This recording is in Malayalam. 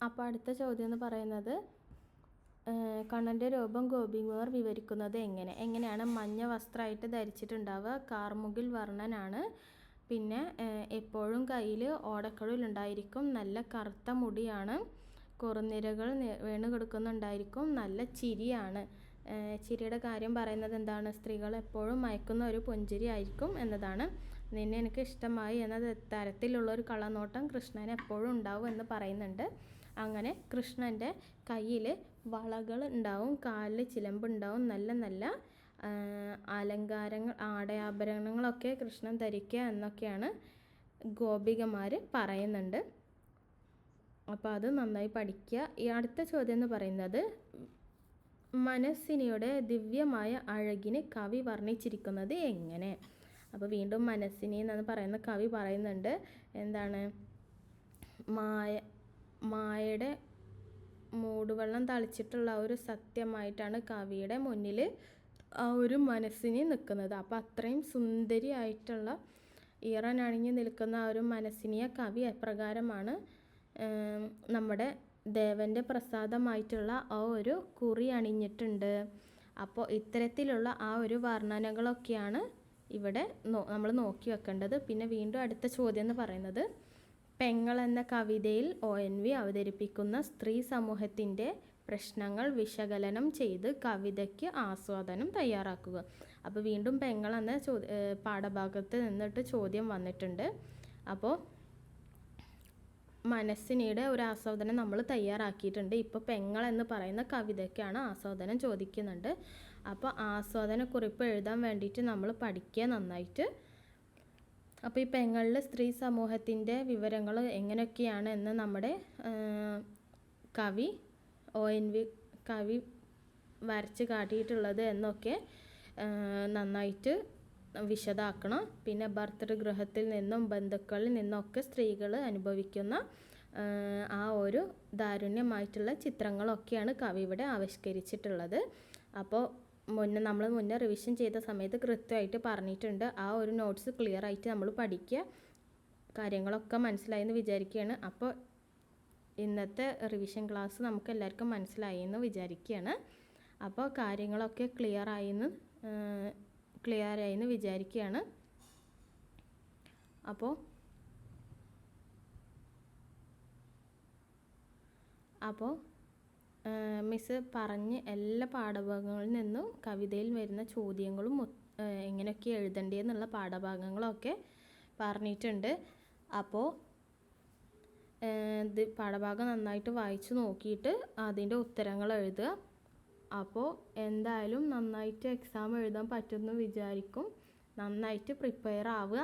അപ്പോൾ അടുത്ത ചോദ്യം എന്ന് പറയുന്നത് കണ്ണൻ്റെ രൂപം ഗോപികുമാർ വിവരിക്കുന്നത് എങ്ങനെയാണ് മഞ്ഞ വസ്ത്രമായിട്ട് ധരിച്ചിട്ടുണ്ടാവുക, കാർമുകിൽ വർണ്ണനാണ്, പിന്നെ എപ്പോഴും കയ്യിൽ ഓടക്കുഴലുണ്ടായിരിക്കും, നല്ല കറുത്ത മുടിയാണ്, കുറുനിരകൾ വീണ് കിടക്കുന്നുണ്ടായിരിക്കും, നല്ല ചിരിയാണ്. ചിരിയുടെ കാര്യം പറയുന്നത് എന്താണ്? സ്ത്രീകൾ എപ്പോഴും മയക്കുന്ന ഒരു പുഞ്ചിരി ആയിരിക്കും എന്നതാണ്. നിന്നെ എനിക്ക് ഇഷ്ടമായി എന്ന തരത്തിലുള്ളൊരു കള്ളനോട്ടം കൃഷ്ണന് എപ്പോഴും ഉണ്ടാവും എന്ന് പറയുന്നുണ്ട്. അങ്ങനെ കൃഷ്ണൻ്റെ കയ്യിൽ വളകൾ ഉണ്ടാവും, കാലിൽ ചിലമ്പുണ്ടാവും, നല്ല നല്ല അലങ്കാരങ്ങൾ ആടയാഭരണങ്ങളൊക്കെ കൃഷ്ണൻ ധരിക്കുക എന്നൊക്കെയാണ് ഗോപികമാർ പറയുന്നുണ്ട്. അപ്പോൾ അത് നന്നായി പഠിക്കുക. ഈ അടുത്ത ചോദ്യം എന്ന് പറയുന്നത് മനസ്സിനിയുടെ ദിവ്യമായ അഴകിന് കവി വർണ്ണിച്ചിരിക്കുന്നത് എങ്ങനെ? അപ്പോൾ വീണ്ടും മനസ്സിനി എന്ന് പറയുന്ന കവി പറയുന്നുണ്ട് എന്താണ്, മായയുടെ മൂടുവെള്ളം തളിച്ചിട്ടുള്ള ഒരു സത്യമായിട്ടാണ് കവിയുടെ മുന്നിൽ ആ ഒരു മനസ്സിനെ നിൽക്കുന്നത്. അപ്പോൾ അത്രയും സുന്ദരിയായിട്ടുള്ള ഈറനണിഞ്ഞ് നിൽക്കുന്ന ആ ഒരു മനസ്സിനിയെ കവി എപ്രകാരമാണ് നമ്മുടെ ദേവൻ്റെ പ്രസാദമായിട്ടുള്ള ആ ഒരു കുറി അണിഞ്ഞിട്ടുണ്ട്. അപ്പോൾ ഇത്തരത്തിലുള്ള ആ ഒരു വർണ്ണനകളൊക്കെയാണ് ഇവിടെ നമ്മൾ നോക്കി വെക്കേണ്ടത്. പിന്നെ വീണ്ടും അടുത്ത ചോദ്യം എന്ന് പറയുന്നത് പെങ്ങൾ എന്ന കവിതയിൽ ONV അവതരിപ്പിക്കുന്ന സ്ത്രീ സമൂഹത്തിൻ്റെ പ്രശ്നങ്ങൾ വിശകലനം ചെയ്ത് കവിതയ്ക്ക് ആസ്വാദനം തയ്യാറാക്കുക. അപ്പോൾ വീണ്ടും പെങ്ങൾ എന്ന പാഠഭാഗത്ത് നിന്നിട്ട് ചോദ്യം വന്നിട്ടുണ്ട്. അപ്പോൾ മനസ്സിനിയുടെ ഒരു ആസ്വാദനം നമ്മൾ തയ്യാറാക്കിയിട്ടുണ്ട്. ഇപ്പോൾ പെങ്ങൾ എന്ന് പറയുന്ന കവിതയ്ക്കാണ് ആസ്വാദനം ചോദിക്കുന്നുണ്ട്. അപ്പോൾ ആസ്വാദനക്കുറിപ്പ് എഴുതാൻ വേണ്ടിയിട്ട് നമ്മൾ പഠിക്കുക നന്നായിട്ട്. അപ്പോൾ ഈ പെങ്ങളിൽ സ്ത്രീ സമൂഹത്തിൻ്റെ വിവരങ്ങൾ എങ്ങനെയൊക്കെയാണ് എന്ന് നമ്മുടെ ONV കവി വരച്ച് കാട്ടിയിട്ടുള്ളത് എന്നൊക്കെ നന്നായിട്ട് വിശദാക്കണം. പിന്നെ ഭർതൃഗൃഹത്തിൽ നിന്നും ബന്ധുക്കളിൽ നിന്നൊക്കെ സ്ത്രീകൾ അനുഭവിക്കുന്ന ആ ഒരു ദാരുണ്യമായിട്ടുള്ള ചിത്രങ്ങളൊക്കെയാണ് കവി ഇവിടെ ആവിഷ്കരിച്ചിട്ടുള്ളത്. അപ്പോൾ നമ്മൾ മുന്നേ റിവിഷൻ ചെയ്ത സമയത്ത് കൃത്യമായിട്ട് പറഞ്ഞിട്ടുണ്ട്. ആ ഒരു നോട്ട്സ് ക്ലിയർ ആയിട്ട് നമ്മൾ പഠിക്കുക. കാര്യങ്ങളൊക്കെ മനസ്സിലായെന്ന് വിചാരിക്കുകയാണ്. അപ്പോൾ ഇന്നത്തെ റിവിഷൻ ക്ലാസ് നമുക്ക് എല്ലാവർക്കും മനസ്സിലായി എന്ന് വിചാരിക്കുകയാണ്. അപ്പോൾ കാര്യങ്ങളൊക്കെ ക്ലിയർ ആയെന്ന് വിചാരിക്കുകയാണ്. അപ്പോൾ മിസ് പറഞ്ഞ് എല്ലാ പാഠഭാഗങ്ങളിൽ നിന്നും കവിതയിൽ വരുന്ന ചോദ്യങ്ങളും എങ്ങനെയൊക്കെ എഴുതേണ്ടതെന്നുള്ള പാഠഭാഗങ്ങളൊക്കെ പറഞ്ഞിട്ടുണ്ട്. അപ്പോൾ ഇത് പാഠഭാഗം നന്നായിട്ട് വായിച്ച് നോക്കിയിട്ട് അതിൻ്റെ ഉത്തരങ്ങൾ എഴുതുക. അപ്പോൾ എന്തായാലും നന്നായിട്ട് എക്സാം എഴുതാൻ പറ്റുമെന്ന് വിചാരിക്കും. നന്നായിട്ട് പ്രിപ്പയർ ആവുക.